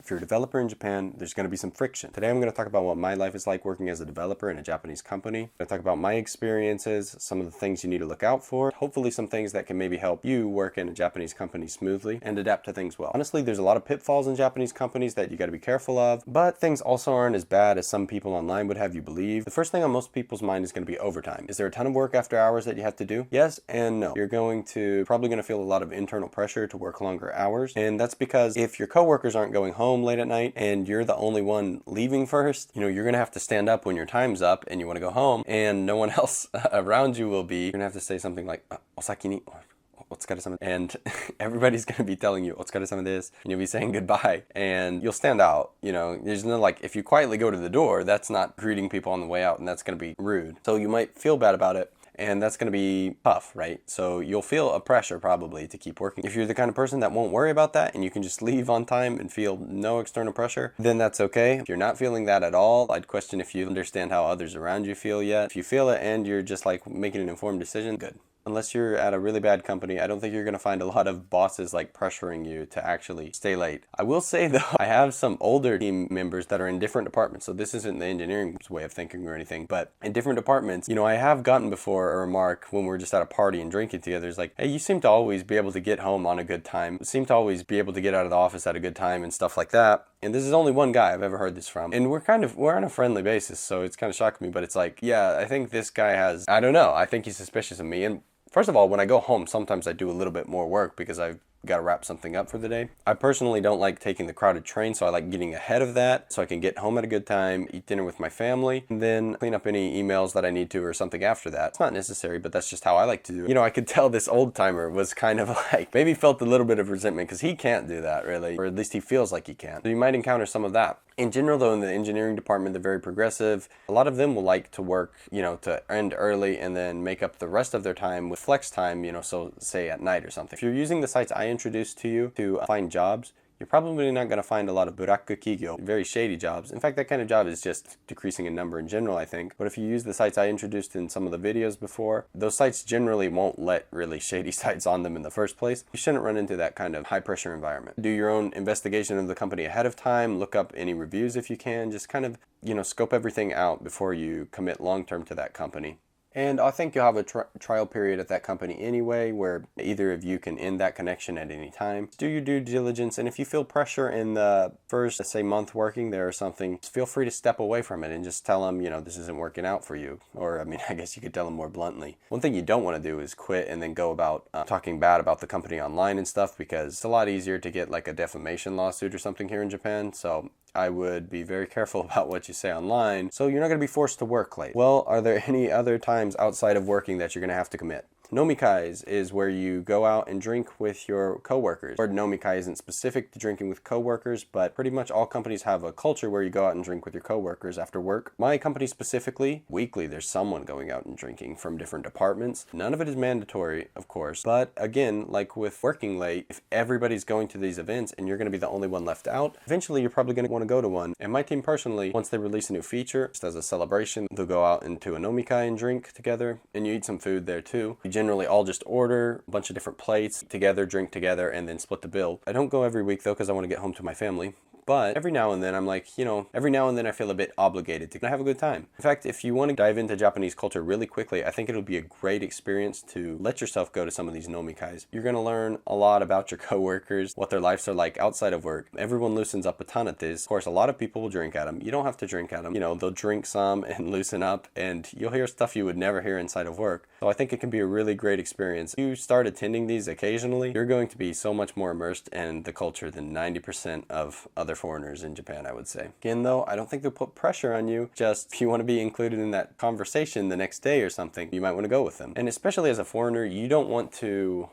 If you're a developer in Japan, there's going to be some friction. Today I'm going to talk about what my life is like working as a developer in a Japanese company. I'm going to talk about my experiences, some of the things you need to look out for, hopefully some things that can maybe help you work in a Japanese company smoothly and adapt to things well. Honestly, there's a lot of pitfalls in Japanese companies that you got to be careful of, but things also aren't as bad as some people online would have you believe. The first thing on most people's mind is going to be overtime. Is there a ton of work after hours that you have to do? Yes and no. You're probably going to feel a lot of internal pressure to work longer hours, and that's because if your coworkers aren't going home late at night and you're the only one leaving first, you're going to have to stand up when your time's up and you want to go home and no one else around you will be. You're going to have to say something like, "Osaki ni otsukaresama," and everybody's going to be telling you, "Otsukaresama desu," and you'll be saying goodbye and you'll stand out. There's no, like, if you quietly go to the door, that's not greeting people on the way out and that's going to be rude. So you might feel bad about it. And that's going to be tough, right? So you'll feel a pressure probably to keep working. If you're the kind of person that won't worry about that and you can just leave on time and feel no external pressure, then that's okay. If you're not feeling that at all, I'd question if you understand how others around you feel yet. If you feel it and you're just like making an informed decision, good. Unless you're at a really bad company, I don't think you're going to find a lot of bosses like pressuring you to actually stay late. I will say though, I have some older team members that are in different departments. So this isn't the engineering way of thinking or anything, but in different departments, I have gotten before a remark when we're just at a party and drinking together. It's like, hey, you seem to always be able to get home on a good time. You seem to always be able to get out of the office at a good time and stuff like that. And this is only one guy I've ever heard this from. And we're on a friendly basis. So it's kind of shocked me, but it's like, yeah, I think this guy I don't know. I think he's suspicious of me. And first of all, when I go home, sometimes I do a little bit more work because I've got to wrap something up for the day. I personally don't like taking the crowded train, so I like getting ahead of that so I can get home at a good time, eat dinner with my family, and then clean up any emails that I need to or something after that. It's not necessary, but that's just how I like to do it. I could tell this old timer was kind of like, maybe felt a little bit of resentment because he can't do that really, or at least he feels like he can. So you might encounter some of that. In general though, in the engineering department, they're very progressive. A lot of them will like to work, to end early and then make up the rest of their time with flex time, so say at night or something. If you're using the sites I introduced to you to find jobs, you're probably not going to find a lot of buraku kigyo, very shady jobs. In fact, that kind of job is just decreasing in number in general, I think. But if you use the sites I introduced in some of the videos before, those sites generally won't let really shady sites on them in the first place. You shouldn't run into that kind of high pressure environment. Do your own investigation of the company ahead of time, look up any reviews if you can, just kind of, scope everything out before you commit long-term to that company. And I think you'll have a trial period at that company anyway, where either of you can end that connection at any time. Do your due diligence, and if you feel pressure in the first, say, month working there or something, feel free to step away from it and just tell them, this isn't working out for you. Or, I guess you could tell them more bluntly. One thing you don't want to do is quit and then go about talking bad about the company online and stuff, because it's a lot easier to get like a defamation lawsuit or something here in Japan. So I would be very careful about what you say online, so you're not going to be forced to work late. Well, are there any other times outside of working that you're going to have to commit? Nomikais is where you go out and drink with your coworkers. The word nomikai isn't specific to drinking with coworkers, but pretty much all companies have a culture where you go out and drink with your coworkers after work. My company specifically, weekly there's someone going out and drinking from different departments. None of it is mandatory, of course, but again, like with working late, if everybody's going to these events and you're going to be the only one left out, eventually you're probably going to want to go to one. And my team personally, once they release a new feature, just as a celebration, they'll go out into a nomikai and drink together, and you eat some food there too. We generally all just order a bunch of different plates together, drink together, and then split the bill. I don't go every week though, because I want to get home to my family. But every now and then I'm like, every now and then I feel a bit obligated to have a good time. In fact, if you want to dive into Japanese culture really quickly, I think it'll be a great experience to let yourself go to some of these nomikais. You're going to learn a lot about your coworkers, what their lives are like outside of work. Everyone loosens up a ton at this. Of course, a lot of people will drink at them. You don't have to drink at them. They'll drink some and loosen up, and you'll hear stuff you would never hear inside of work. So I think it can be a really great experience. If you start attending these occasionally, you're going to be so much more immersed in the culture than 90% of other foreigners in Japan, I would say. Again, though, I don't think they'll put pressure on you. Just if you want to be included in that conversation the next day or something, you might want to go with them. And especially as a foreigner, you want to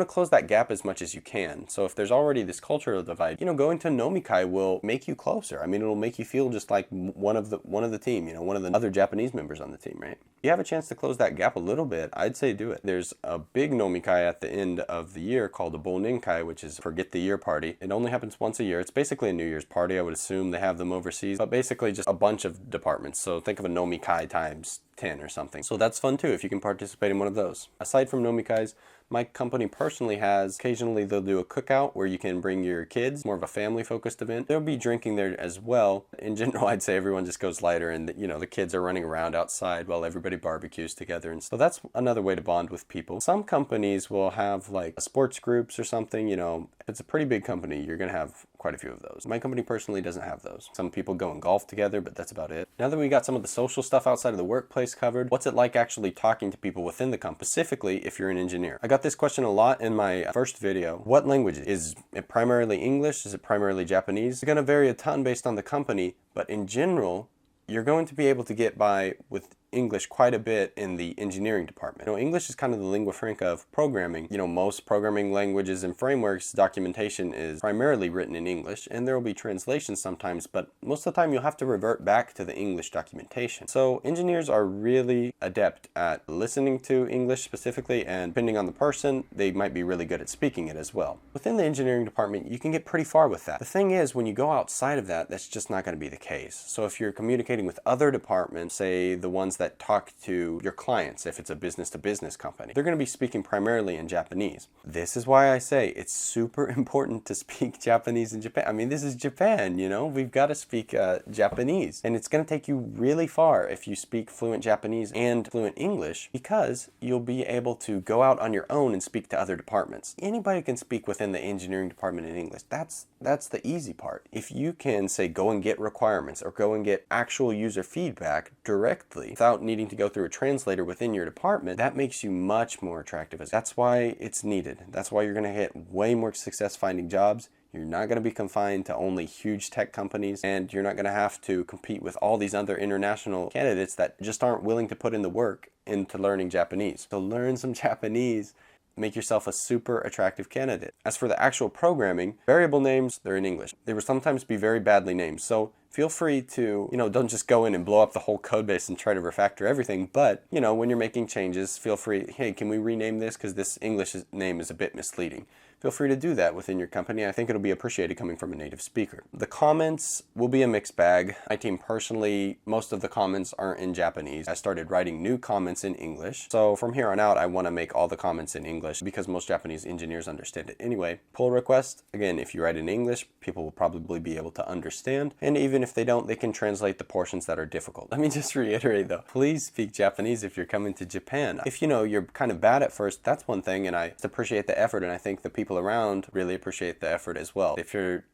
close that gap as much as you can. So if there's already this cultural divide, going to nomikai will make you closer. It'll make you feel just like one of the team, one of the other Japanese members on the team, right? If you have a chance to close that gap a little bit, I'd say do it. There's a big nomikai at the end of the year called a Boninkai, which is forget the year party. It only happens once a year. It's basically a New Year's party. I would assume they have them overseas, but basically just a bunch of departments. So think of a nomikai times 10 or something. So that's fun too if you can participate in one of those. Aside from nomikais, my company personally has, occasionally they'll do a cookout where you can bring your kids, more of a family focused event. There'll be drinking there as well. In general, I'd say everyone just goes lighter and the kids are running around outside while everybody barbecues together. And so that's another way to bond with people. Some companies will have like sports groups or something, if it's a pretty big company, you're gonna have quite a few of those. My company personally doesn't have those. Some people go and golf together, but that's about it. Now that we got some of the social stuff outside of the workplace covered, what's it like actually talking to people within the company, specifically if you're an engineer? I got this question a lot in my first video. What language? Is it primarily English? Is it primarily Japanese? It's gonna vary a ton based on the company, but in general, you're going to be able to get by with English quite a bit in the engineering department. English is kind of the lingua franca of programming. Most programming languages and frameworks, documentation is primarily written in English, and there will be translations sometimes, but most of the time you'll have to revert back to the English documentation. So engineers are really adept at listening to English specifically, and depending on the person, they might be really good at speaking it as well. Within the engineering department, you can get pretty far with that. The thing is, when you go outside of that, that's just not going to be the case. So if you're communicating with other departments, say the ones that talk to your clients, if it's a business-to-business company, they're going to be speaking primarily in Japanese. This is why I say it's super important to speak Japanese in Japan. I mean, this is Japan, we've got to speak Japanese, and it's going to take you really far if you speak fluent Japanese and fluent English, because you'll be able to go out on your own and speak to other departments. Anybody can speak within the engineering department in English. That's the easy part. If you can say go and get requirements or go and get actual user feedback directly without needing to go through a translator within your department, that makes you much more attractive. That's why it's needed. That's why you're going to hit way more success finding jobs. You're not going to be confined to only huge tech companies, and you're not going to have to compete with all these other international candidates that just aren't willing to put in the work into learning Japanese. So learn some Japanese. Make yourself a super attractive candidate. As for the actual programming, variable names, they're in English. They will sometimes be very badly named. So feel free to, don't just go in and blow up the whole code base and try to refactor everything. But, when you're making changes, feel free, hey, can we rename this? Because this English name is a bit misleading. Feel free to do that within your company. I think it'll be appreciated coming from a native speaker. The comments will be a mixed bag. My team personally, most of the comments aren't in Japanese. I started writing new comments in English. So from here on out, I want to make all the comments in English because most Japanese engineers understand it anyway. Pull request, again, if you write in English, people will probably be able to understand. And even if they don't, they can translate the portions that are difficult. Let me just reiterate though, please speak Japanese if you're coming to Japan. If you're kind of bad at first, that's one thing, and I appreciate the effort, and I think the people around really appreciate the effort as well. If you're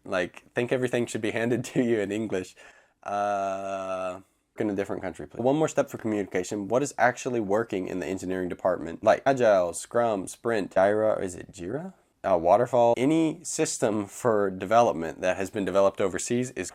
think everything should be handed to you in English, in a different country, please. One more step for communication. What is actually working in the engineering department? Like Agile, Scrum, Sprint, Jira, or is it Jira? Waterfall. Any system for development that has been developed overseas is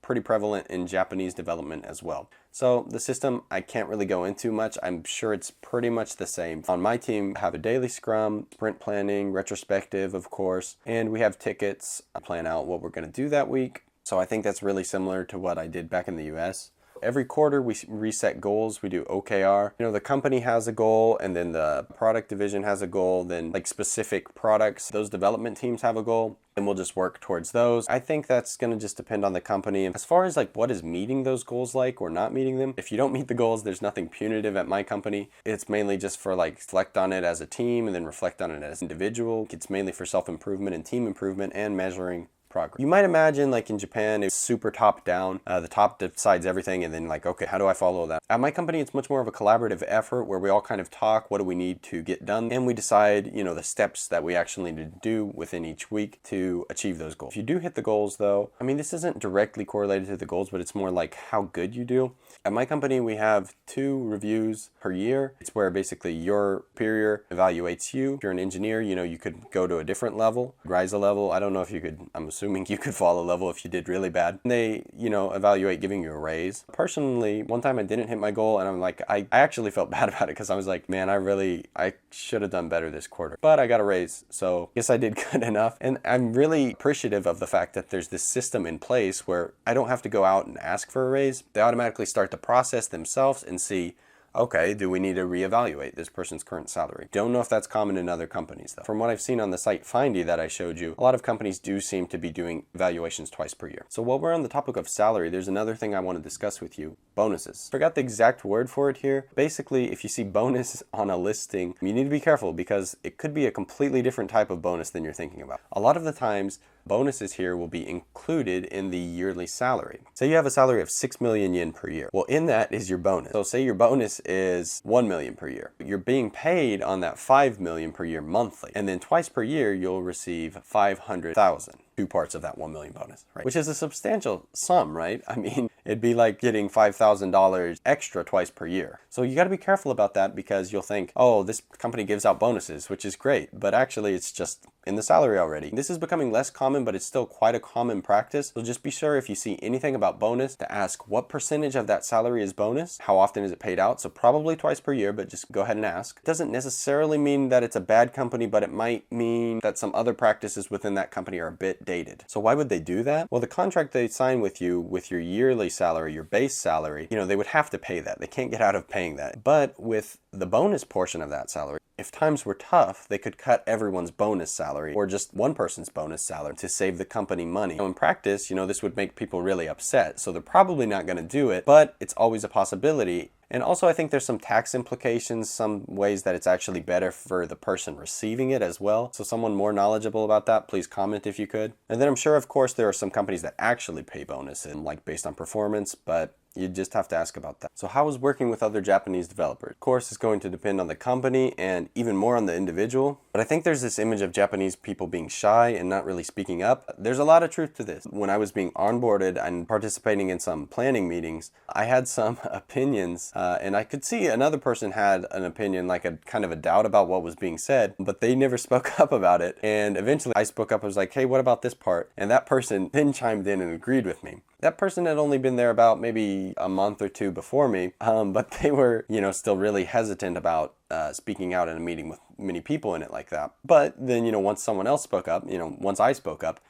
pretty prevalent in Japanese development as well. So the system, I can't really go into much. I'm sure it's pretty much the same. On my team, I have a daily Scrum, sprint planning, retrospective, of course, and we have tickets. I plan out what we're going to do that week. So I think that's really similar to what I did back in the US. Every quarter we reset goals. We do OKR. The company has a goal, and then the product division has a goal, then specific products, those development teams have a goal, and we'll just work towards those. I think that's going to just depend on the company. As far as what is meeting those goals or not meeting them, if you don't meet the goals, there's nothing punitive at my company. It's mainly just for reflect on it as a team and then reflect on it as an individual. It's mainly for self-improvement and team improvement and measuring progress. You might imagine in Japan, it's super top down. The top decides everything, and then okay, how do I follow that? At my company, it's much more of a collaborative effort where we all kind of talk, what do we need to get done? And we decide, the steps that we actually need to do within each week to achieve those goals. If you do hit the goals though, this isn't directly correlated to the goals, but it's more how good you do. At my company, we have 2 reviews per year. It's where basically your superior evaluates you. If you're an engineer, you could go to a different level, rise a level. I don't know if you could, I'm assuming you could fall a level if you did really bad. They, evaluate giving you a raise. Personally, one time I didn't hit my goal, and I actually felt bad about it because I was man, I should have done better this quarter. But I got a raise, so I guess I did good enough. And I'm really appreciative of the fact that there's this system in place where I don't have to go out and ask for a raise. They automatically start the process themselves and see, Okay, do we need to reevaluate this person's current salary? Don't know if that's common in other companies though. From what I've seen on the site Findy that I showed you, a lot of companies do seem to be doing evaluations twice per year. So while we're on the topic of salary, there's another thing I want to discuss with you: bonuses. Forgot the exact word for it here. Basically, if you see bonus on a listing, you need to be careful because it could be a completely different type of bonus than you're thinking about. A lot of the times, bonuses here will be included in the yearly salary. Say you have a salary of 6 million yen per year. Well, in that is your bonus. So say your bonus is 1 million per year. You're being paid on that 5 million per year monthly. And then twice per year, you'll receive 500,000. 2 parts of that 1 million bonus, right? Which is a substantial sum, right? I mean, it'd be like getting $5,000 extra twice per year. So you got to be careful about that because you'll think, oh, this company gives out bonuses, which is great, but actually it's just in the salary already. This is becoming less common, but it's still quite a common practice. So just be sure if you see anything about bonus to ask what percentage of that salary is bonus, how often is it paid out? So probably twice per year, but just go ahead and ask. It doesn't necessarily mean that it's a bad company, but it might mean that some other practices within that company are a bit dated. So why would they do that? Well, the contract they sign with you with your yearly salary, your base salary, they would have to pay that. They can't get out of paying that. But with the bonus portion of that salary, if times were tough, they could cut everyone's bonus salary or just one person's bonus salary to save the company money. In practice, this would make people really upset. So they're probably not going to do it, but it's always a possibility. And also I think there's some tax implications, some ways that it's actually better for the person receiving it as well. So someone more knowledgeable about that, please comment if you could. And then I'm sure, of course, there are some companies that actually pay bonuses, like based on performance, but you just have to ask about that. So how is working with other Japanese developers? Of course, it's going to depend on the company and even more on the individual. But I think there's this image of Japanese people being shy and not really speaking up. There's a lot of truth to this. When I was being onboarded and participating in some planning meetings, I had some opinions and I could see another person had an opinion, like a kind of a doubt about what was being said, but they never spoke up about it. And eventually I spoke up. I was like, hey, what about this part? And that person then chimed in and agreed with me. That person had only been there about maybe a month or two before me, but they were, still really hesitant about speaking out in a meeting with many people in it like that. But then, once someone else spoke up, once I spoke up,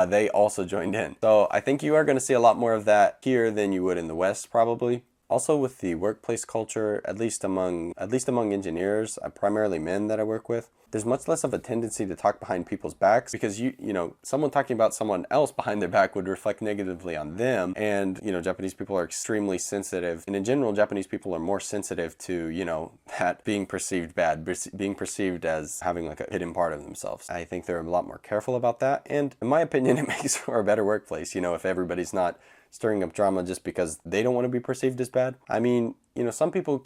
they also joined in. So I think you are going to see a lot more of that here than you would in the West, probably. Also with the workplace culture, at least among engineers, primarily men that I work with, there's much less of a tendency to talk behind people's backs because someone talking about someone else behind their back would reflect negatively on them. And, Japanese people are extremely sensitive. And in general, Japanese people are more sensitive to, that being perceived bad, being perceived as having like a hidden part of themselves. I think they're a lot more careful about that. And in my opinion, it makes for a better workplace, if everybody's not stirring up drama just because they don't want to be perceived as bad. I mean, some people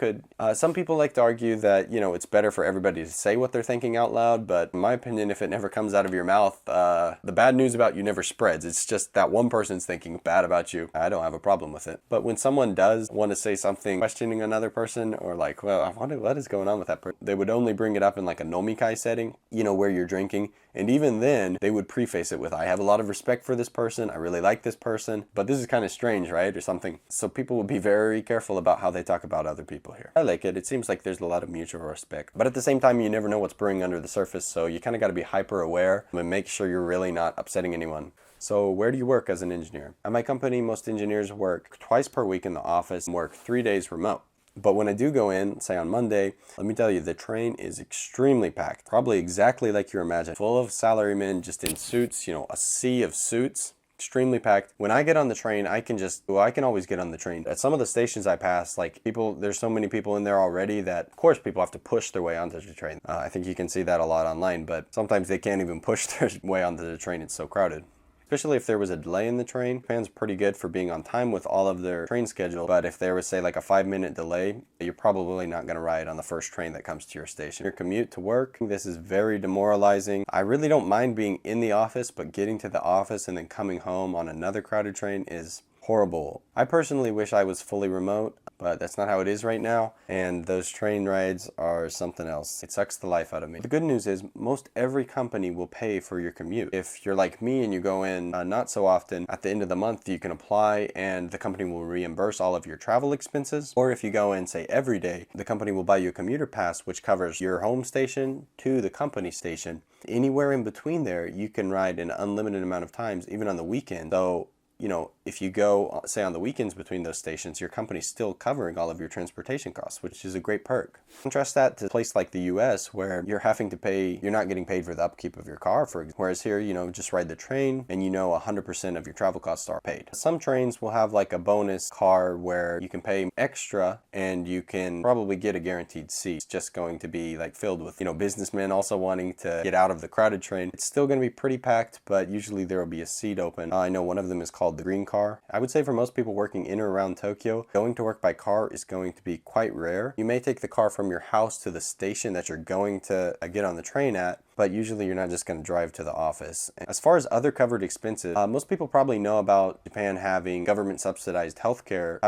like to argue that, it's better for everybody to say what they're thinking out loud, but in my opinion, if it never comes out of your mouth, the bad news about you never spreads. It's just that one person's thinking bad about you. I don't have a problem with it. But when someone does want to say something questioning another person or like, well, I wonder what is going on with that person, they would only bring it up in like a nomikai setting, where you're drinking. And even then, they would preface it with, I have a lot of respect for this person. I really like this person, but this is kind of strange, right? Or something. So people will be very careful about how they talk about other people here. I like it. It seems like there's a lot of mutual respect. But at the same time, you never know what's brewing under the surface. So you kind of got to be hyper aware and make sure you're really not upsetting anyone. So where do you work as an engineer? At my company, most engineers work twice per week in the office and work 3 days remote. But when I do go in, say on Monday, let me tell you, the train is extremely packed. Probably exactly like you imagine. Full of salarymen just in suits, a sea of suits. Extremely packed. When I get on the train, I can always get on the train. At some of the stations I pass, there's so many people in there already that, of course, people have to push their way onto the train. I think you can see that a lot online, but sometimes they can't even push their way onto the train. It's so crowded. Especially if there was a delay in the train. Japan's pretty good for being on time with all of their train schedule, but if there was, say, like a 5-minute delay, you're probably not going to ride on the first train that comes to your station. Your commute to work, this is very demoralizing. I really don't mind being in the office, but getting to the office and then coming home on another crowded train is horrible. I personally wish I was fully remote, but that's not how it is right now, and those train rides are something else. It sucks the life out of me. The good news is most every company will pay for your commute. If you're like me and you go in not so often, at the end of the month you can apply and the company will reimburse all of your travel expenses. Or if you go in, say, every day, the company will buy you a commuter pass which covers your home station to the company station. Anywhere in between there, you can ride an unlimited amount of times, even on the weekend. So if you go, say, on the weekends between those stations, your company's still covering all of your transportation costs, which is a great perk. Contrast that to a place like the US where you're not getting paid for the upkeep of your car, whereas here, just ride the train and 100% of your travel costs are paid. Some trains will have like a bonus car where you can pay extra and you can probably get a guaranteed seat. It's just going to be like filled with, businessmen also wanting to get out of the crowded train. It's still going to be pretty packed, but usually there will be a seat open. I know one of them is called the green car. I would say for most people working in or around Tokyo, going to work by car is going to be quite rare. You may take the car from your house to the station that you're going to get on the train at, but usually you're not just going to drive to the office. As far as other covered expenses, most people probably know about Japan having a government subsidized healthcare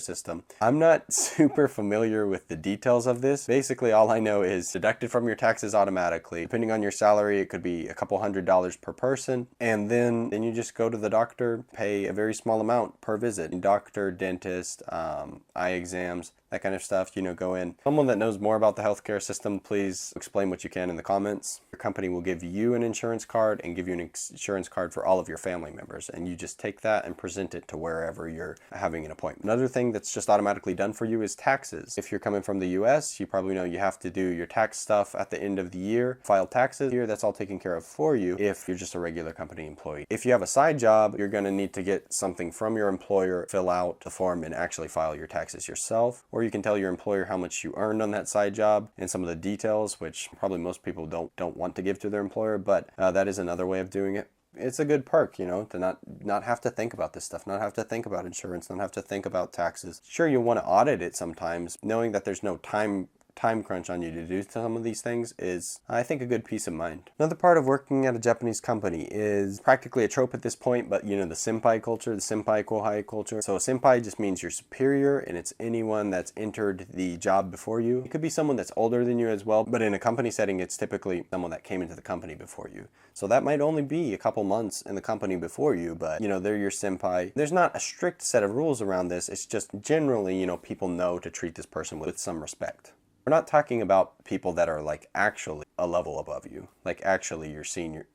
system. I'm not super familiar with the details of this. Basically, all I know is deducted from your taxes automatically. Depending on your salary, it could be a couple $100s per person. And then you just go to the doctor, pay a very small amount per visit. Doctor, dentist, eye exams, that kind of stuff, go in. Someone that knows more about the healthcare system, please explain what you can in the comments. Your company will give you an insurance card and give you an insurance card for all of your family members. And you just take that and present it to wherever you're having an appointment. Another thing that's just automatically done for you is taxes. If you're coming from the US, you probably know you have to do your tax stuff at the end of the year, file taxes here. That's all taken care of for you if you're just a regular company employee. If you have a side job, you're going to need to get something from your employer, fill out the form, and actually file your taxes yourself. Or you can tell your employer how much you earned on that side job and some of the details, which probably most people don't want to give to their employer, but that is another way of doing it. It's a good perk, to not have to think about this stuff, not have to think about insurance, not have to think about taxes. Sure, you'll want to audit it sometimes. Knowing that there's no time crunch on you to do some of these things is, I think, a good peace of mind. Another part of working at a Japanese company is practically a trope at this point, but the senpai culture, the senpai kohai culture. So a senpai just means your superior, and it's anyone that's entered the job before you. It could be someone that's older than you as well, but in a company setting, it's typically someone that came into the company before you. So that might only be a couple months in the company before you, but they're your senpai. There's not a strict set of rules around this. It's just generally, people know to treat this person with some respect. We're not talking about people that are like actually a level above you, like actually you're senior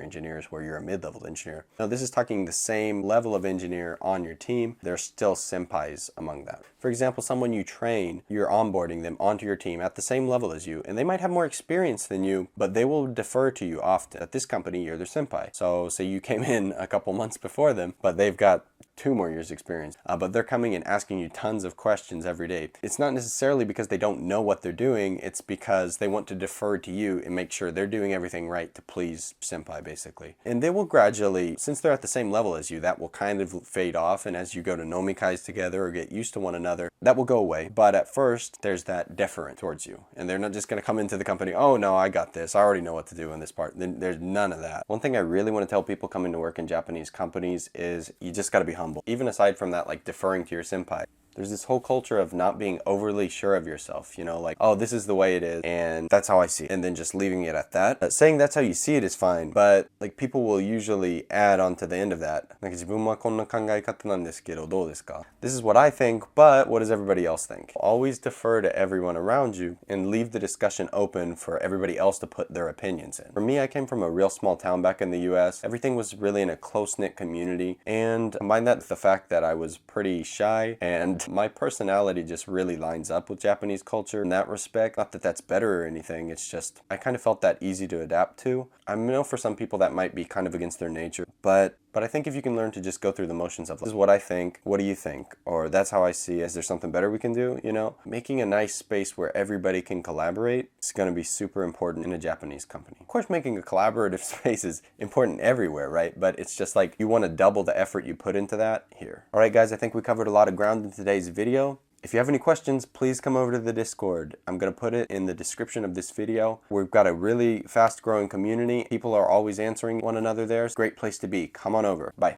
engineers where you're a mid-level engineer. No, this is talking the same level of engineer on your team. There's still senpais among that. For example, someone you train, you're onboarding them onto your team at the same level as you, and they might have more experience than you, but they will defer to you often. At this company, you're their senpai. So say you came in a couple months before them, but they've got 2 more years experience, but they're coming and asking you tons of questions every day. It's not necessarily because they don't know what they're doing, it's because they want to defer to you and make sure they're doing everything right to please senpai, basically. And they will gradually, since they're at the same level as you, that will kind of fade off, and as you go to nomikais together or get used to one another, that will go away. But at first, there's that deference towards you, and they're not just going to come into the company, oh no, I got this, I already know what to do in this part. Then there's none of that. One thing I really want to tell people coming to work in Japanese companies is you just got to be humble. Even aside from that, like deferring to your senpai, there's this whole culture of not being overly sure of yourself, like, oh, this is the way it is, and that's how I see it, and then just leaving it at that. Saying that's how you see it is fine, but like people will usually add on to the end of that, like, 自分はこんな考え方なんですけどどうですか? This is what I think, but what does everybody else think? Always defer to everyone around you and leave the discussion open for everybody else to put their opinions in. For me, I came from a real small town back in the US. Everything was really in a close-knit community, and combine that with the fact that I was pretty shy, and my personality just really lines up with Japanese culture in that respect. Not that that's better or anything, it's just I kind of felt that easy to adapt to. I know for some people that might be kind of against their nature, but I think if you can learn to just go through the motions of, this is what I think, what do you think? Or that's how I see it. Is there something better we can do? Making a nice space where everybody can collaborate is going to be super important in a Japanese company. Of course, making a collaborative space is important everywhere, right? But it's just like you want to double the effort you put into that here. All right, guys, I think we covered a lot of ground in today's video. If you have any questions, please come over to the Discord. I'm going to put it in the description of this video. We've got a really fast growing community. People are always answering one another there. It's a great place to be. Come on over. Bye.